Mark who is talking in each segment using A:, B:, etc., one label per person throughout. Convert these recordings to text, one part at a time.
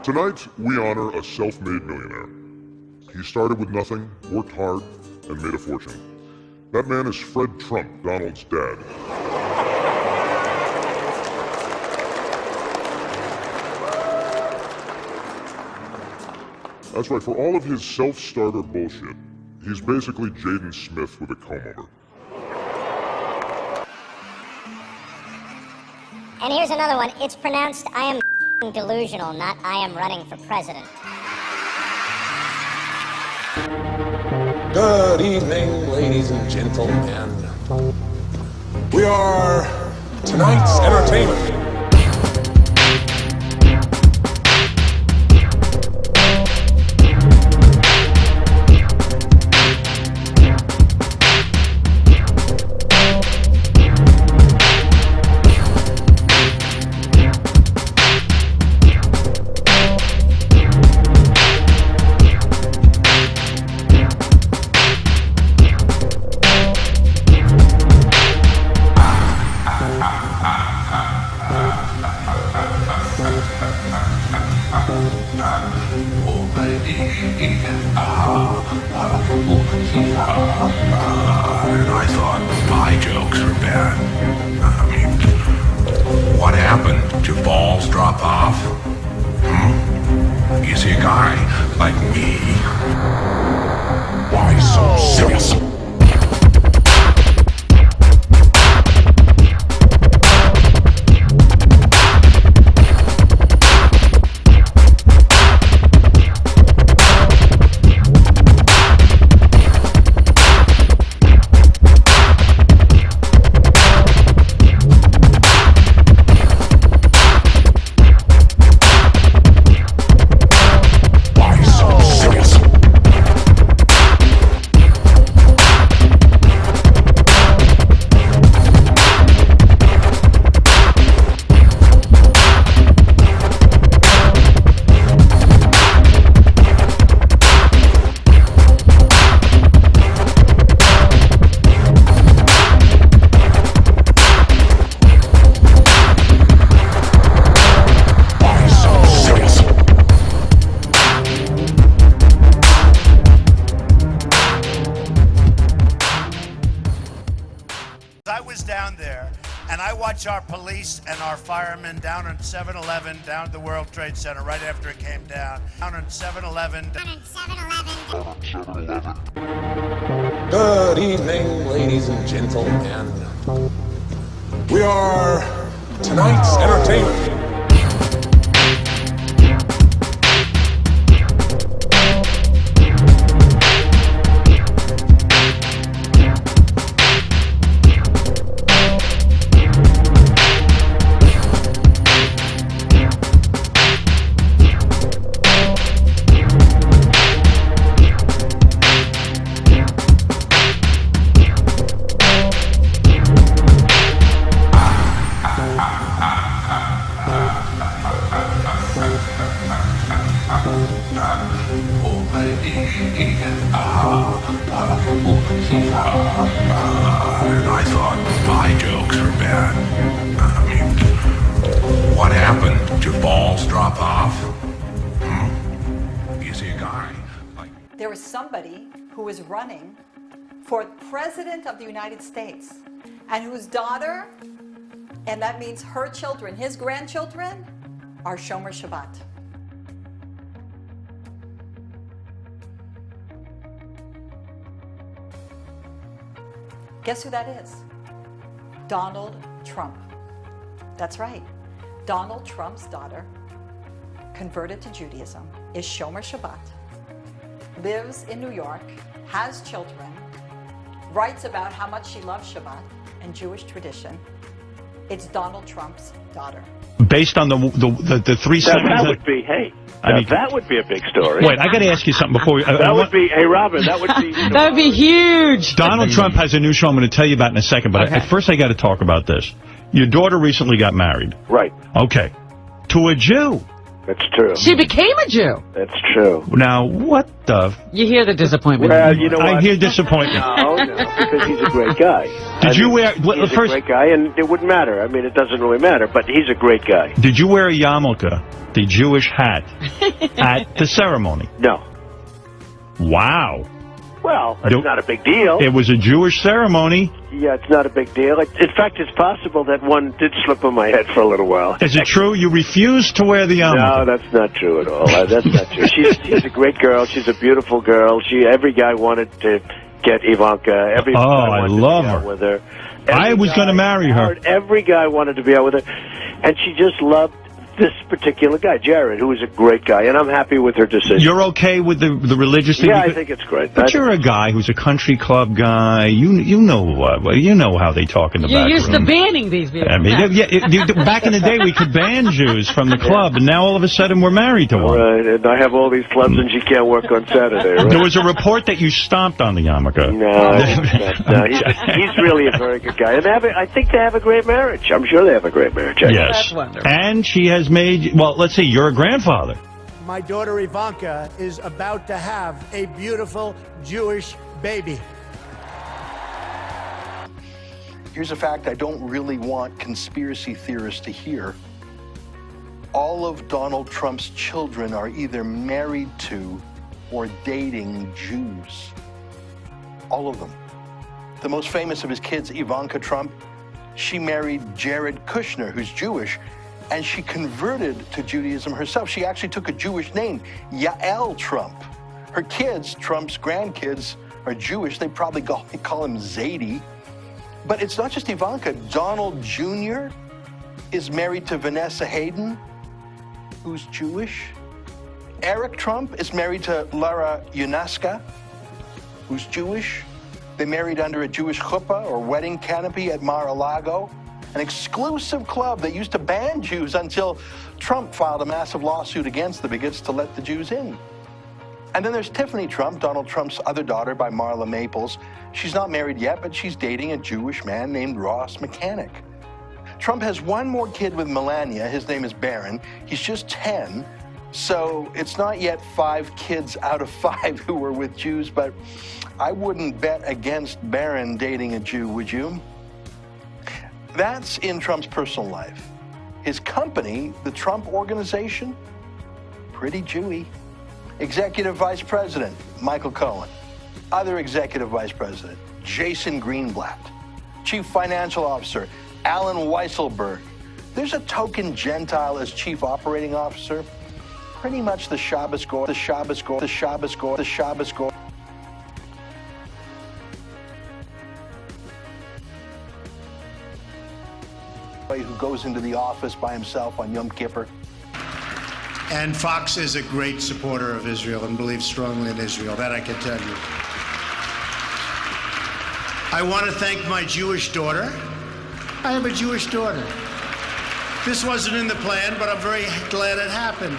A: Tonight, we honor a self-made millionaire. He started with nothing, worked hard, and made a fortune. That man is Fred Trump, Donald's dad. That's right, for all of his self-starter bullshit, he's basically Jaden Smith with a comb-over.
B: And here's another one. It's pronounced, I am delusional, not I am running for president.
C: Good evening, ladies and gentlemen. We are tonight's entertainment.
D: And I thought my jokes were bad. I mean, what happened? Do balls drop off? You see a guy like me? Why so serious?
E: I was down there, and I watched our police and our firemen down on 7-Eleven, down at the World Trade Center right after it came down. Down on 7-Eleven.
C: Good evening, ladies and gentlemen. We are tonight's entertainment.
D: And I thought my jokes were bad. I mean, what happened? Do balls drop off? You see a guy like...
F: There was somebody who was running for President of the United States and whose daughter, and that means her children, his grandchildren, are Shomer Shabbat. Guess who that is? Donald Trump. That's right. Donald Trump's daughter, converted to Judaism, is Shomer Shabbat, lives in New York, has children, writes about how much she loves Shabbat and Jewish tradition. It's Donald Trump's daughter.
G: Based on the 3 seconds.
H: That would be, hey, that would be a big story.
G: Wait, I got to ask you something before we...
H: that would be, hey, Robin, that would be...
I: That would be huge.
G: Donald Trump has a new show I'm going to tell you about in a second, but at first I got to talk about this. Your daughter recently got married.
H: Right.
G: Okay. To a Jew.
H: That's true.
I: She became a Jew.
H: That's true.
G: Now, what the...
I: You hear the disappointment.
H: Well, you know what?
G: I hear disappointment.
H: No, because he's a great guy.
G: Did you wear...
H: He's a great guy, and it wouldn't matter. I mean, it doesn't really matter, but he's a great guy.
G: Did you wear a yarmulke, the Jewish hat, at the ceremony?
H: No.
G: Wow.
H: Well, it's not a big deal.
G: It was a Jewish ceremony.
H: Yeah, it's not a big deal. In fact, it's possible that one did slip on my head for a little while.
G: Is it true you refused to wear the yarmulke?
H: No, that's not true at all. That's not true. She's a great girl. She's a beautiful girl. Every guy wanted to get Ivanka. Every guy wanted to be out with her.
G: I was going to marry her.
H: Every guy wanted to be out with her, and she just loved this particular guy, Jared, who is a great guy, and I'm happy with her decision.
G: You're okay with the religious thing?
H: Yeah, I think it's great.
G: But you're a guy who's a country club guy. You know how they talk in the back room.
I: You're used to banning these people.
G: I mean, back in the day we could ban Jews from the club, and now all of a sudden we're married to one.
H: Right, and I have all these clubs, and she can't work on Saturday. Right?
G: There was a report that you stomped on the yarmulke.
H: No, he's really a very good guy, and I think they have a great marriage. I'm sure they have a great marriage.
G: Yes,
I: that's wonderful.
G: and she has made. Well, let's say you're a grandfather.
E: My daughter Ivanka is about to have a beautiful Jewish baby.
J: Here's a fact I don't really want conspiracy theorists to hear. All of Donald Trump's children are either married to or dating Jews. All of them. The most famous of his kids, Ivanka Trump, she married Jared Kushner, who's Jewish, and she converted to Judaism herself. She actually took a Jewish name, Yael Trump. Her kids, Trump's grandkids, are Jewish. They probably call him Zadie. But it's not just Ivanka. Donald Jr. is married to Vanessa Hayden, who's Jewish. Eric Trump is married to Lara Yunaska, who's Jewish. They married under a Jewish chuppah or wedding canopy at Mar-a-Lago, an exclusive club that used to ban Jews until Trump filed a massive lawsuit against the bigots to let the Jews in. And then there's Tiffany Trump, Donald Trump's other daughter by Marla Maples. She's not married yet, but she's dating a Jewish man named Ross Mechanic. Trump has one more kid with Melania. His name is Barron. He's just 10, so it's not yet 5 kids out of 5 who are with Jews, but I wouldn't bet against Barron dating a Jew, would you? That's in Trump's personal life. His company, the Trump Organization, pretty Jewy. Executive Vice President, Michael Cohen. Other Executive Vice President, Jason Greenblatt. Chief Financial Officer, Alan Weisselberg. There's a token Gentile as Chief Operating Officer. Pretty much the Shabbos Goy, who goes into the office by himself on Yom Kippur.
E: And Fox is a great supporter of Israel and believes strongly in Israel. That I can tell you. I want to thank my Jewish daughter. I have a Jewish daughter. This wasn't in the plan, but I'm very glad it happened.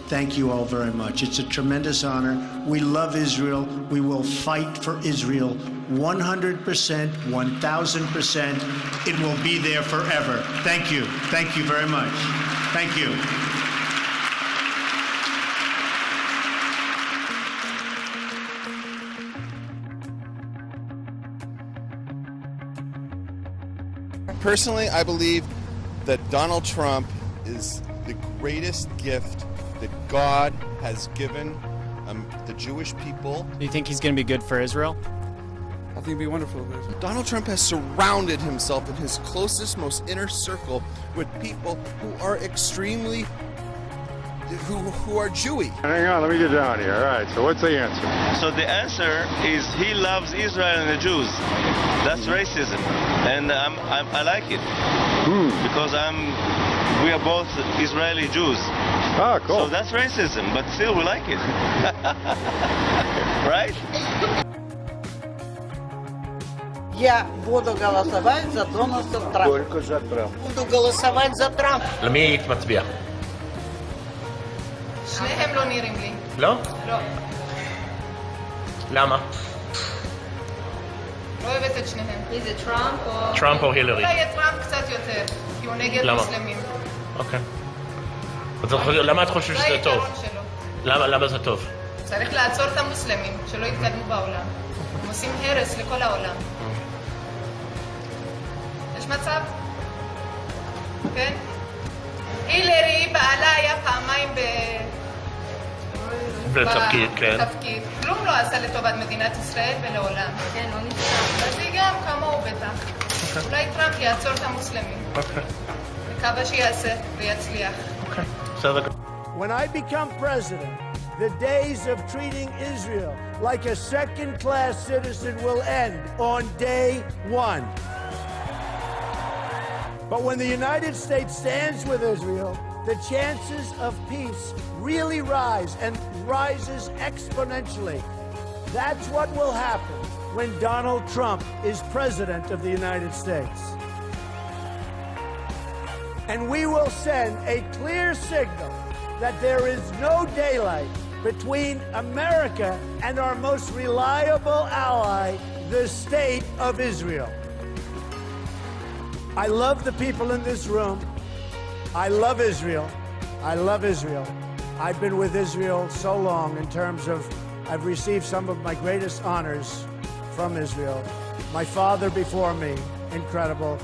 E: Thank you all very much. It's a tremendous honor. We love Israel. We will fight for Israel 100%, 1,000%. It will be there forever. Thank you. Thank you very much. Thank you.
K: Personally, I believe that Donald Trump is the greatest gift that God has given the Jewish people.
L: Do you think he's going to be good for Israel?
K: I think it'd be wonderful. Donald Trump has surrounded himself in his closest, most inner circle with people who are extremely, who are Jewy.
M: Hang on, let me get down here. All right, so what's the answer?
N: So the answer is he loves Israel and the Jews. That's racism, and I like it because we are both Israeli Jews.
M: Oh, cool.
N: So that's racism, but still we like it, right?
O: Я буду голосовать за Дональда Трампа.
P: Только за Трампа.
O: Буду голосовать за Трампа.
P: למי היית מצביע?
Q: שניהם לא נראים לי.
P: לא?
Q: לא.
P: למה?
Q: לא אוהבת את שניהם. מי זה טראמפ או...
P: טראמפ או הילרי?
Q: אולי את טראמפ קצת יותר, כי הוא נגד מוסלמים.
P: אוקיי. למה את חושבת שזה טוב? למה זה טוב?
Q: צריך לעצור את המוסלמים, שלא יתקדמו בעולם. הם עושים הרס לכל העולם. יש מצב? כן? הילרי בעלה היה פעמיים
P: בתפקיד, כן.
Q: בתפקיד. כלום לא עשה לטובת מדינת ישראל ולעולם. כן, לא נפצע. אז היא גם כמוהו בטח. אולי טראמפ יעצור את המוסלמים. מקווה שיעשה ויצליח.
R: When I become president, the days of treating Israel like a second-class citizen will end on day one. But when the United States stands with Israel, the chances of peace really rise and rises exponentially. That's what will happen when Donald Trump is president of the United States. And we will send a clear signal that there is no daylight between America and our most reliable ally, the State of Israel. I love the people in this room. I love Israel. I love Israel. I've been with Israel so long in terms of I've received some of my greatest honors from Israel. My father before me, incredible.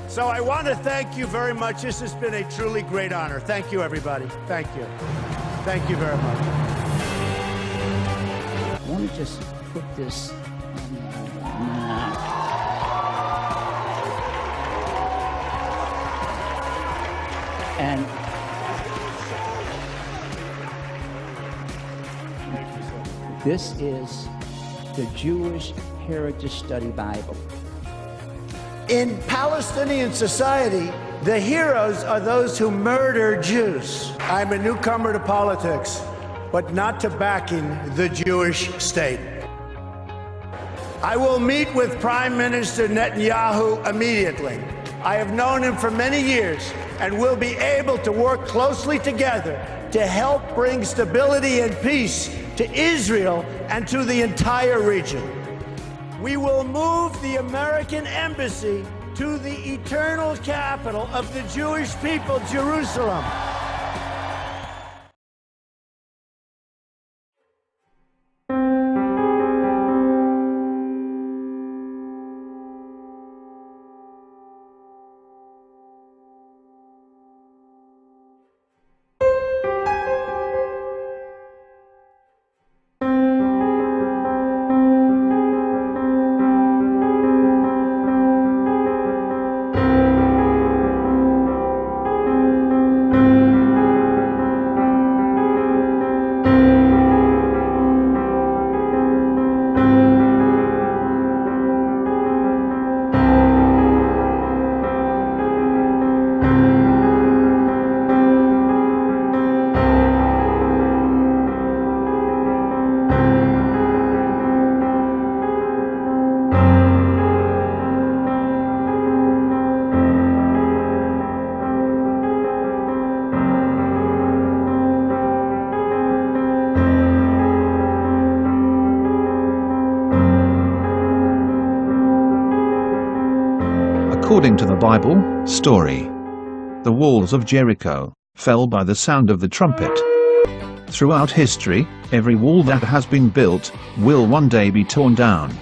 R: So I want to thank you very much. This has been a truly great honor. Thank you, everybody. Thank you. Thank you very much.
S: I want to just put this and this is the Jewish Heritage Study Bible.
R: In Palestinian society, the heroes are those who murder Jews. I'm a newcomer to politics, but not to backing the Jewish state. I will meet with Prime Minister Netanyahu immediately. I have known him for many years and will be able to work closely together to help bring stability and peace to Israel and to the entire region. We will move the American embassy to the eternal capital of the Jewish people, Jerusalem.
T: According to the Bible story, the walls of Jericho fell by the sound of the trumpet. Throughout history, every wall that has been built will one day be torn down.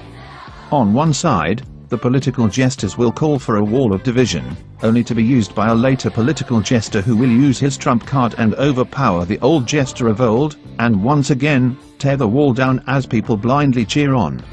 T: On one side, the political jesters will call for a wall of division, only to be used by a later political jester who will use his trump card and overpower the old jester of old, and once again, tear the wall down as people blindly cheer on.